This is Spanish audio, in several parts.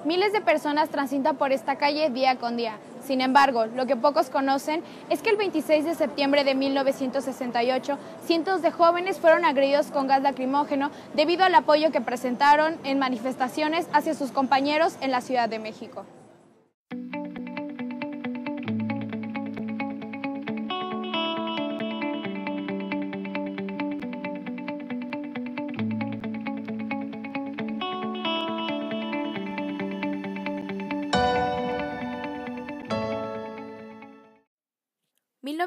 Miles de personas transitan por esta calle día con día. Sin embargo, lo que pocos conocen es que el 26 de septiembre de 1968, cientos de jóvenes fueron agredidos con gas lacrimógeno debido al apoyo que presentaron en manifestaciones hacia sus compañeros en la Ciudad de México.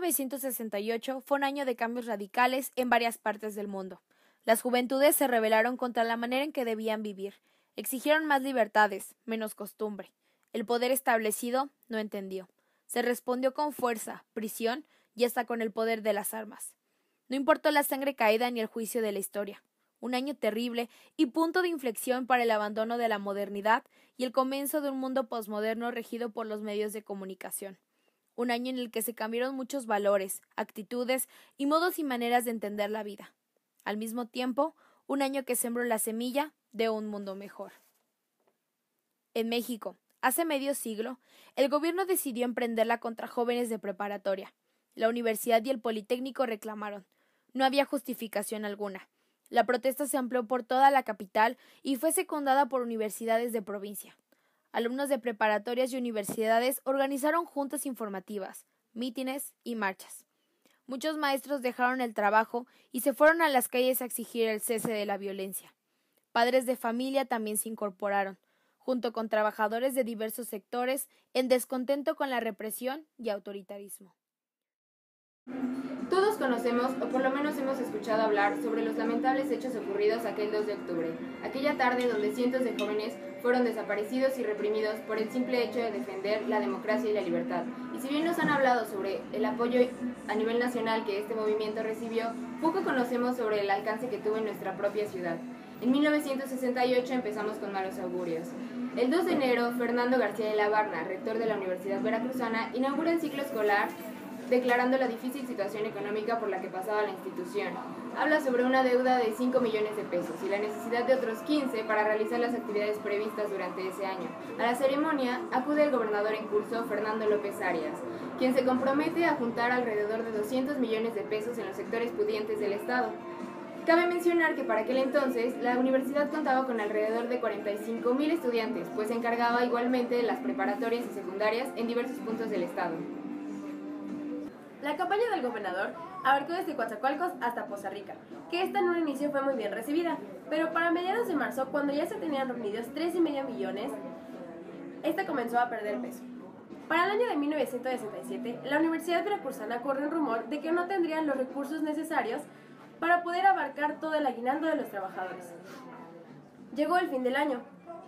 ...1968 fue un año de cambios radicales en varias partes del mundo. Las juventudes se rebelaron contra la manera en que debían vivir. Exigieron más libertades, menos costumbre. El poder establecido no entendió. Se respondió con fuerza, prisión y hasta con el poder de las armas. No importó la sangre caída ni el juicio de la historia. Un año terrible y punto de inflexión para el abandono de la modernidad y el comienzo de un mundo posmoderno regido por los medios de comunicación. Un año en el que se cambiaron muchos valores, actitudes y modos y maneras de entender la vida. Al mismo tiempo, un año que sembró la semilla de un mundo mejor. En México, hace medio siglo, el gobierno decidió emprenderla contra jóvenes de preparatoria. La universidad y el Politécnico reclamaron. No había justificación alguna. La protesta se amplió por toda la capital y fue secundada por universidades de provincia. Alumnos de preparatorias y universidades organizaron juntas informativas, mítines y marchas. Muchos maestros dejaron el trabajo y se fueron a las calles a exigir el cese de la violencia. Padres de familia también se incorporaron, junto con trabajadores de diversos sectores, en descontento con la represión y autoritarismo. Todos conocemos, o por lo menos hemos escuchado hablar, sobre los lamentables hechos ocurridos aquel 2 de octubre, aquella tarde donde cientos de jóvenes fueron desaparecidos y reprimidos por el simple hecho de defender la democracia y la libertad. Y si bien nos han hablado sobre el apoyo a nivel nacional que este movimiento recibió, poco conocemos sobre el alcance que tuvo en nuestra propia ciudad. En 1968 empezamos con malos augurios. El 2 de enero, Fernando García de la Barna, rector de la Universidad Veracruzana, inaugura el ciclo escolar declarando la difícil situación económica por la que pasaba la institución. Habla sobre una deuda de 5 millones de pesos y la necesidad de otros 15 para realizar las actividades previstas durante ese año. A la ceremonia acude el gobernador en curso, Fernando López Arias, quien se compromete a juntar alrededor de 200 millones de pesos en los sectores pudientes del Estado. Cabe mencionar que para aquel entonces la universidad contaba con alrededor de 45,000 estudiantes, pues se encargaba igualmente de las preparatorias y secundarias en diversos puntos del Estado. La campaña del gobernador abarcó desde Coatzacoalcos hasta Poza Rica, que esta en un inicio fue muy bien recibida, pero para mediados de marzo, cuando ya se tenían reunidos 3,5 millones, esta comenzó a perder peso. Para el año de 1967, la Universidad Veracruzana corrió un rumor de que no tendrían los recursos necesarios para poder abarcar todo el aguinaldo de los trabajadores. Llegó el fin del año,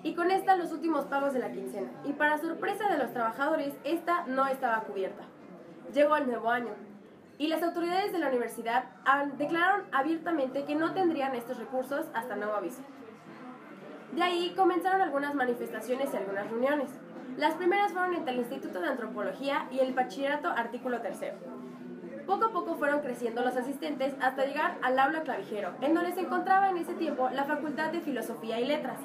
y con esta los últimos pagos de la quincena, y para sorpresa de los trabajadores, esta no estaba cubierta. Llegó el nuevo año, y las autoridades de la universidad declararon abiertamente que no tendrían estos recursos hasta nuevo aviso. De ahí comenzaron algunas manifestaciones y algunas reuniones. Las primeras fueron entre el Instituto de Antropología y el Bachillerato Artículo 3. Poco a poco fueron creciendo los asistentes hasta llegar al aula Clavijero, en donde se encontraba en ese tiempo la Facultad de Filosofía y Letras.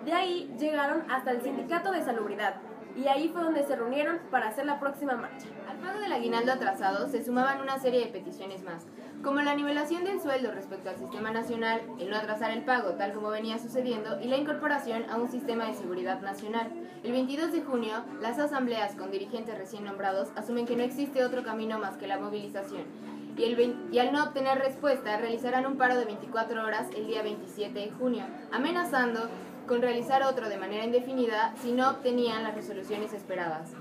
De ahí llegaron hasta el Sindicato de Salubridad, y ahí fue donde se reunieron para hacer la próxima marcha. Al pago del aguinaldo atrasado se sumaban una serie de peticiones más, como la nivelación del sueldo respecto al sistema nacional, el no atrasar el pago tal como venía sucediendo y la incorporación a un sistema de seguridad nacional. El 22 de junio, las asambleas con dirigentes recién nombrados asumen que no existe otro camino más que la movilización y al no obtener respuesta realizarán un paro de 24 horas el día 27 de junio, amenazando con realizar otro de manera indefinida si no obtenían las resoluciones esperadas.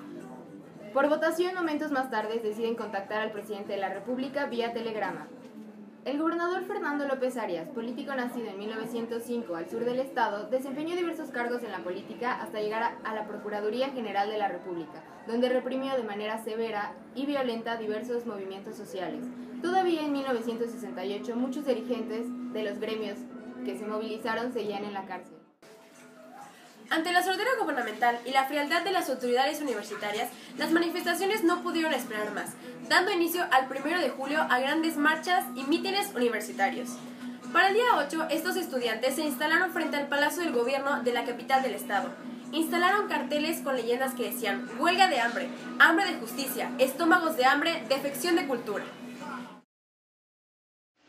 Por votación, momentos más tarde deciden contactar al presidente de la República vía telegrama. El gobernador Fernando López Arias, político nacido en 1905 al sur del estado, desempeñó diversos cargos en la política hasta llegar a la Procuraduría General de la República, donde reprimió de manera severa y violenta diversos movimientos sociales. Todavía en 1968, muchos dirigentes de los gremios que se movilizaron seguían en la cárcel. Ante la sordera gubernamental y la frialdad de las autoridades universitarias, las manifestaciones no pudieron esperar más, dando inicio al 1 de julio a grandes marchas y mítines universitarios. Para el día 8, estos estudiantes se instalaron frente al Palacio del Gobierno de la capital del estado, instalaron carteles con leyendas que decían huelga de hambre, hambre de justicia, estómagos de hambre, defección de cultura.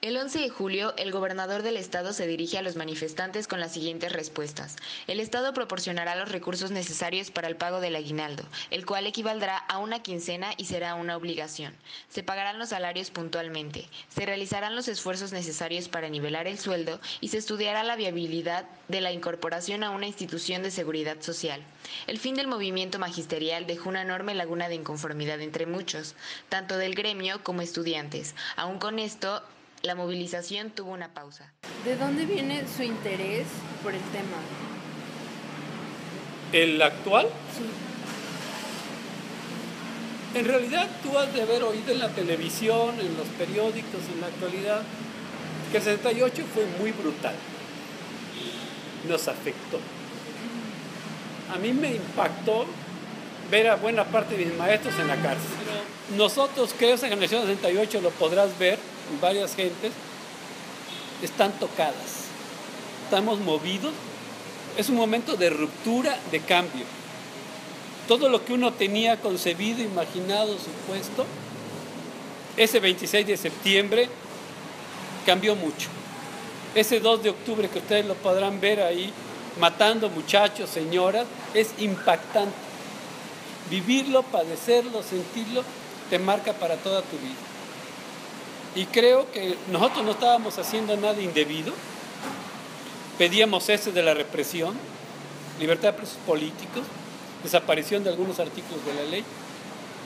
El 11 de julio, el gobernador del estado se dirige a los manifestantes con las siguientes respuestas. El estado proporcionará los recursos necesarios para el pago del aguinaldo, el cual equivaldrá a una quincena y será una obligación. Se pagarán los salarios puntualmente, se realizarán los esfuerzos necesarios para nivelar el sueldo y se estudiará la viabilidad de la incorporación a una institución de seguridad social. El fin del movimiento magisterial dejó una enorme laguna de inconformidad entre muchos, tanto del gremio como estudiantes. Aún con esto, la movilización tuvo una pausa. ¿De dónde viene su interés por el tema? ¿El actual? Sí. En realidad tú has de haber oído en la televisión, en los periódicos, en la actualidad, que el 68 fue muy brutal. Nos afectó. A mí me impactó ver a buena parte de mis maestros en la cárcel. Pero nosotros, creo, esa generación del 68 lo podrás ver, varias gentes están tocadas, estamos movidos, es un momento de ruptura, de cambio. Todo lo que uno tenía concebido, imaginado, supuesto, ese 26 de septiembre cambió mucho. Ese 2 de octubre que ustedes lo podrán ver ahí, matando muchachos, señoras, es impactante. Vivirlo, padecerlo, sentirlo, te marca para toda tu vida. Y creo que nosotros no estábamos haciendo nada indebido. Pedíamos cese de la represión, libertad de presos políticos, desaparición de algunos artículos de la ley,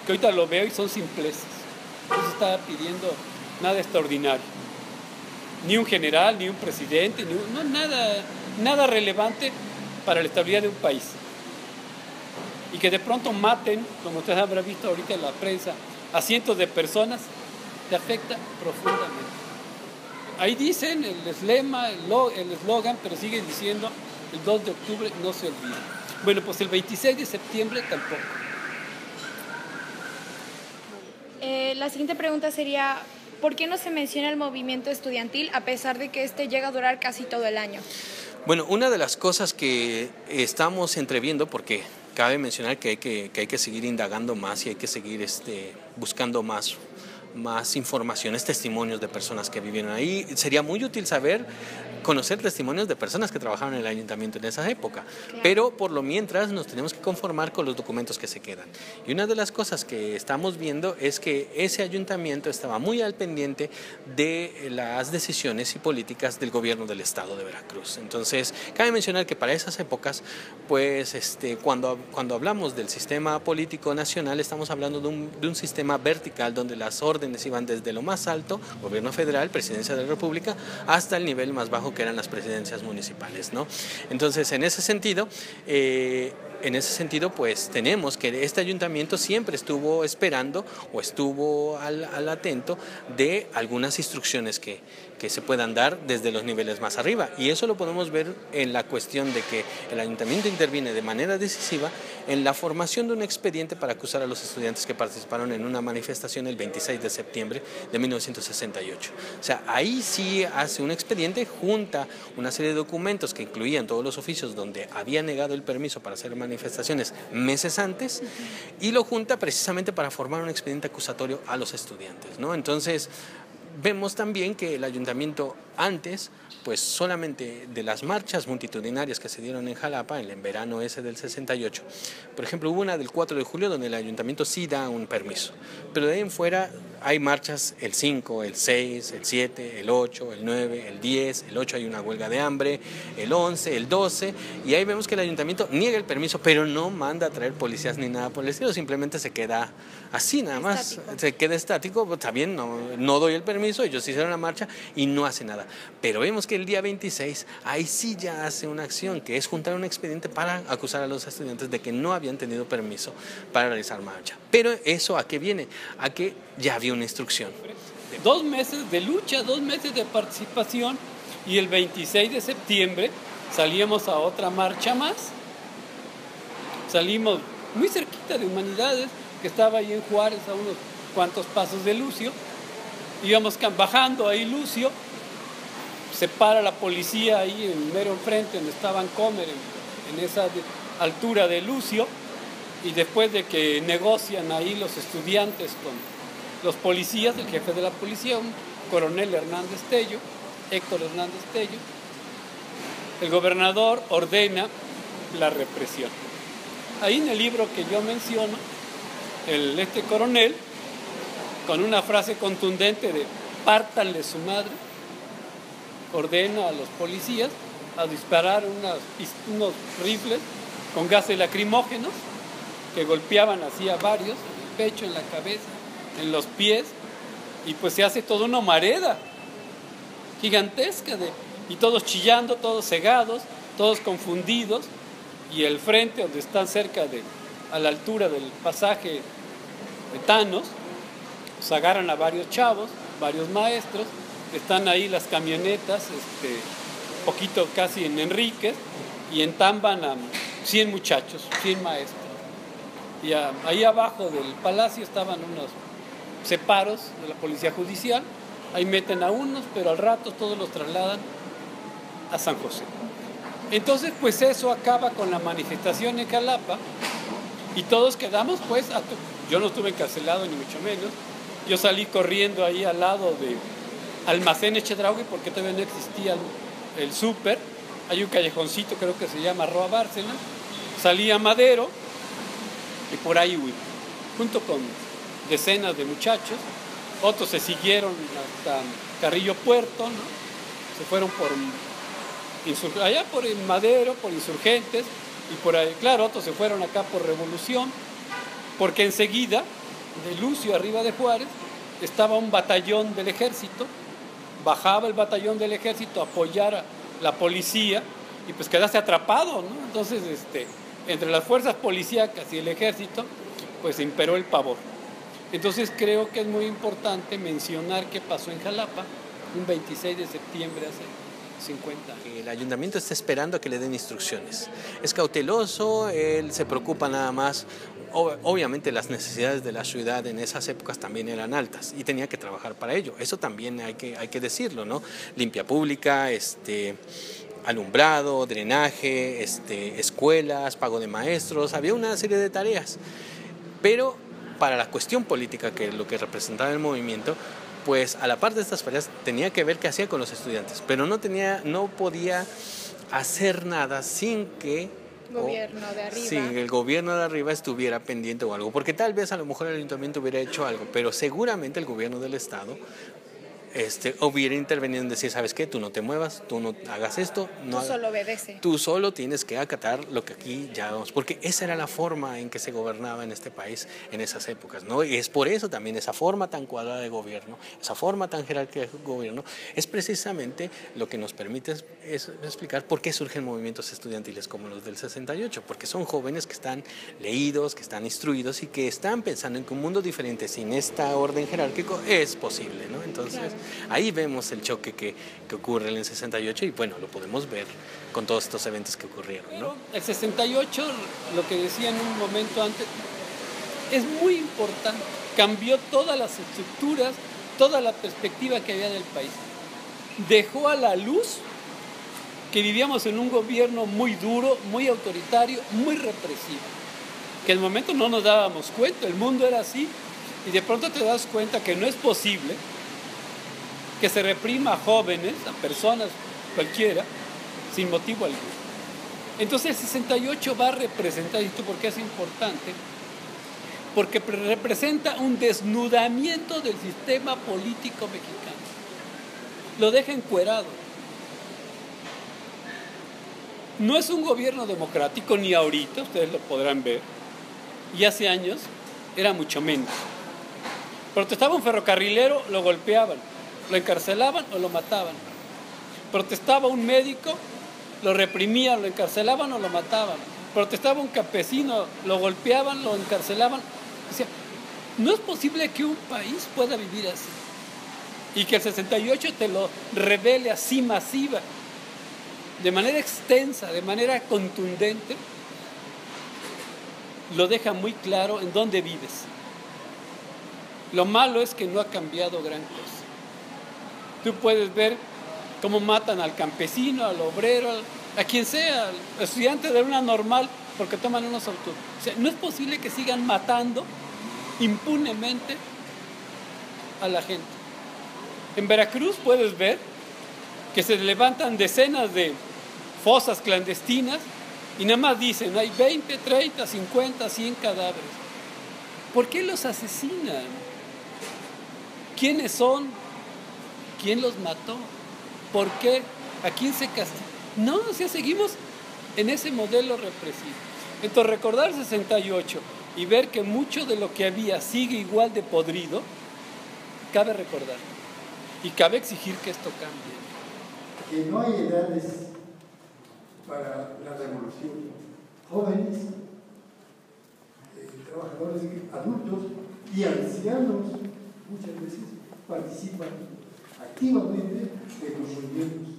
que ahorita lo veo y son simpleces. No se estaba pidiendo nada extraordinario. Ni un general, ni un presidente, nada relevante para la estabilidad de un país. Y que de pronto maten, como ustedes habrán visto ahorita en la prensa, a cientos de personas, te afecta profundamente. Ahí dicen el lema, el eslogan, pero sigue diciendo el 2 de octubre no se olvida. Bueno, pues el 26 de septiembre tampoco. La siguiente pregunta sería, ¿por qué no se menciona el movimiento estudiantil a pesar de que este llega a durar casi todo el año? Bueno, una de las cosas que estamos entreviendo, porque cabe mencionar que hay que seguir indagando más y hay que seguir buscando más informaciones, testimonios de personas que vivieron ahí. Sería muy útil conocer testimonios de personas que trabajaban en el ayuntamiento en esa época, claro. Pero por lo mientras nos tenemos que conformar con los documentos que se quedan. Y una de las cosas que estamos viendo es que ese ayuntamiento estaba muy al pendiente de las decisiones y políticas del gobierno del estado de Veracruz. Entonces, cabe mencionar que para esas épocas, pues cuando hablamos del sistema político nacional, estamos hablando de un sistema vertical donde las órdenes iban desde lo más alto, gobierno federal, presidencia de la república, hasta el nivel más bajo que eran las presidencias municipales, ¿no? Entonces, en ese sentido, pues tenemos que este ayuntamiento siempre estuvo esperando o estuvo al atento de algunas instrucciones que se puedan dar desde los niveles más arriba, y eso lo podemos ver en la cuestión de que el ayuntamiento interviene de manera decisiva en la formación de un expediente para acusar a los estudiantes que participaron en una manifestación el 26 de septiembre de 1968. O sea, ahí sí hace un expediente, junta una serie de documentos que incluían todos los oficios donde había negado el permiso para hacer manifestaciones meses antes, y lo junta precisamente para formar un expediente acusatorio a los estudiantes, ¿no? Entonces, vemos también que el ayuntamiento antes, pues solamente de las marchas multitudinarias que se dieron en Jalapa, en verano ese del 68, por ejemplo, hubo una del 4 de julio donde el ayuntamiento sí da un permiso, pero de ahí en fuera hay marchas el 5, el 6, el 7, el 8, el 9, el 10, el 8 hay una huelga de hambre, el 11, el 12, y ahí vemos que el ayuntamiento niega el permiso, pero no manda a traer policías ni nada por el estilo, simplemente se queda así nada más, estático. Se queda estático, pues, está bien, no doy el permiso, ellos hicieron la marcha y no hace nada. Pero vemos que el día 26, ahí sí ya hace una acción, que es juntar un expediente para acusar a los estudiantes de que no habían tenido permiso para realizar marcha. Pero eso, ¿a qué viene? A que ya había una instrucción. 2 meses de lucha, 2 meses de participación, y el 26 de septiembre salíamos a otra marcha más. Salimos muy cerquita de Humanidades, que estaba ahí en Juárez, a unos cuantos pasos de Lucio. Íbamos bajando ahí Lucio, se para la policía ahí en mero enfrente donde estaba Vancomer, en esa altura de Lucio, y después de que negocian ahí los estudiantes con los policías, el jefe de la policía, un coronel Hernández Tello, Héctor Hernández Tello, el gobernador ordena la represión. Ahí en el libro que yo menciono, este coronel, con una frase contundente de pártanle su madre, ordena a los policías a disparar unos rifles con gases lacrimógenos que golpeaban así a varios, en el pecho, en la cabeza, en los pies, y pues se hace toda una humareda gigantesca, y todos chillando, todos cegados, todos confundidos, y el frente donde están a la altura del pasaje de Thanos, pues agarran a varios chavos, varios maestros, están ahí las camionetas, poquito casi en Enríquez, y entamban a 100 muchachos, 100 maestros. Y ahí abajo del palacio estaban unos separos de la policía judicial, ahí meten a unos, pero al rato todos los trasladan a San José. Entonces, pues eso acaba con la manifestación en Jalapa, y todos quedamos, pues, yo no estuve encarcelado ni mucho menos, yo salí corriendo ahí al lado de Almacén Chedraui porque todavía no existía el súper, hay un callejoncito, creo que se llama Roa Bárcena, salí a Madero y por ahí huí, junto con decenas de muchachos, otros se siguieron hasta Carrillo Puerto, ¿no? Se fueron allá por Madero, por Insurgentes, y por ahí, claro, otros se fueron acá por Revolución, porque enseguida, de Lucio arriba de Juárez, estaba un batallón del ejército, bajaba el batallón del ejército a apoyar a la policía, y pues quedaste atrapado, ¿no? Entonces, entre las fuerzas policíacas y el ejército, pues imperó el pavor. Entonces creo que es muy importante mencionar qué pasó en Jalapa, un 26 de septiembre hace 50 años. El ayuntamiento está esperando a que le den instrucciones. Es cauteloso, él se preocupa nada más. Obviamente las necesidades de la ciudad en esas épocas también eran altas y tenía que trabajar para ello. Eso también hay que decirlo, ¿no? Limpia pública, alumbrado, drenaje, escuelas, pago de maestros, había una serie de tareas. Pero para la cuestión política, que es lo que representaba el movimiento, pues a la par de estas tareas tenía que ver qué hacía con los estudiantes, pero no podía hacer nada sin que el gobierno de arriba estuviera pendiente o algo, porque tal vez a lo mejor el ayuntamiento hubiera hecho algo, pero seguramente el gobierno del estado hubiera intervenido en decir, ¿sabes qué? Tú no te muevas, tú no hagas esto. Tú solo obedece. Tú solo tienes que acatar lo que aquí ya vamos, porque esa era la forma en que se gobernaba en este país en esas épocas, ¿no? Y es por eso también esa forma tan cuadrada de gobierno, esa forma tan jerárquica de gobierno, es precisamente lo que nos permite es explicar por qué surgen movimientos estudiantiles como los del 68, porque son jóvenes que están leídos, que están instruidos y que están pensando en que un mundo diferente sin esta orden jerárquico es posible, ¿no? Entonces, claro. Ahí vemos el choque que ocurre en el 68 y bueno, lo podemos ver con todos estos eventos que ocurrieron, ¿no? Pero el 68, lo que decía en un momento antes, es muy importante. Cambió todas las estructuras, toda la perspectiva que había del país. Dejó a la luz que vivíamos en un gobierno muy duro, muy autoritario, muy represivo. Que en el momento no nos dábamos cuenta, el mundo era así y de pronto te das cuenta que no es posible que se reprima a jóvenes, a personas cualquiera, sin motivo alguno. Entonces el 68 va a representar, ¿y esto por qué es importante? Porque representa un desnudamiento del sistema político mexicano. Lo deja encuerado. No es un gobierno democrático ni ahorita, ustedes lo podrán ver, y hace años era mucho menos. Protestaba un ferrocarrilero, lo golpeaban. Lo encarcelaban o lo mataban. Protestaba un médico, lo reprimían, lo encarcelaban o lo mataban. Protestaba un campesino, lo golpeaban, lo encarcelaban. O sea, no es posible que un país pueda vivir así. Y que el 68 te lo revele así masiva, de manera extensa, de manera contundente, lo deja muy claro en dónde vives. Lo malo es que no ha cambiado gran cosa. Tú puedes ver cómo matan al campesino, al obrero, a quien sea, al estudiante de una normal, porque toman unos autos. O sea, no es posible que sigan matando impunemente a la gente. En Veracruz puedes ver que se levantan decenas de fosas clandestinas y nada más dicen, hay 20, 30, 50, 100 cadáveres. ¿Por qué los asesinan? ¿Quiénes son? ¿Quién los mató? ¿Por qué? ¿A quién se castiga? No, o sea, seguimos en ese modelo represivo. Entonces, recordar 68 y ver que mucho de lo que había sigue igual de podrido, cabe recordar. Y cabe exigir que esto cambie. Que no hay edades para la revolución. Jóvenes, trabajadores adultos y ancianos muchas veces participan activamente de los movimientos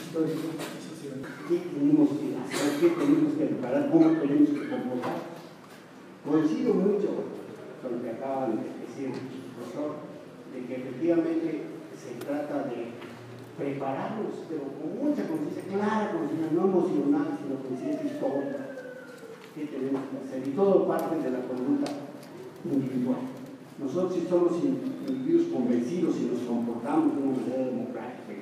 históricos y sociales. ¿Qué tenemos que hacer? ¿Qué tenemos que preparar? ¿Cómo tenemos que comportar? Coincido mucho con lo que acaban de decir, profesor, de que efectivamente se trata de prepararnos, pero con mucha conciencia, clara conciencia, no emocional, sino conciencia histórica. ¿Qué tenemos que hacer? Y todo parte de la conducta individual. Nosotros, si somos individuos convencidos y nos comportamos de una manera democrática,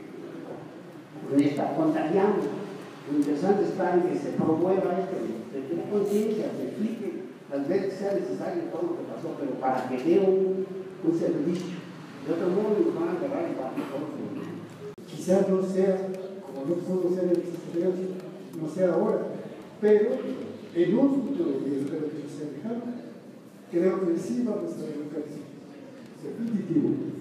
honesta, contagiamos. Lo interesante está en que se promueva esto, de tener conciencia, se explique las veces que sea necesario todo lo que pasó, pero para que dé un servicio. De otro modo, nos van a agarrar y van a todos. Quizás no sea, como no pudo ser en estos periodos, no sea ahora, pero en un futuro, y espero que no sea lejano, creo que sí vamos a ver un cambio definitivo.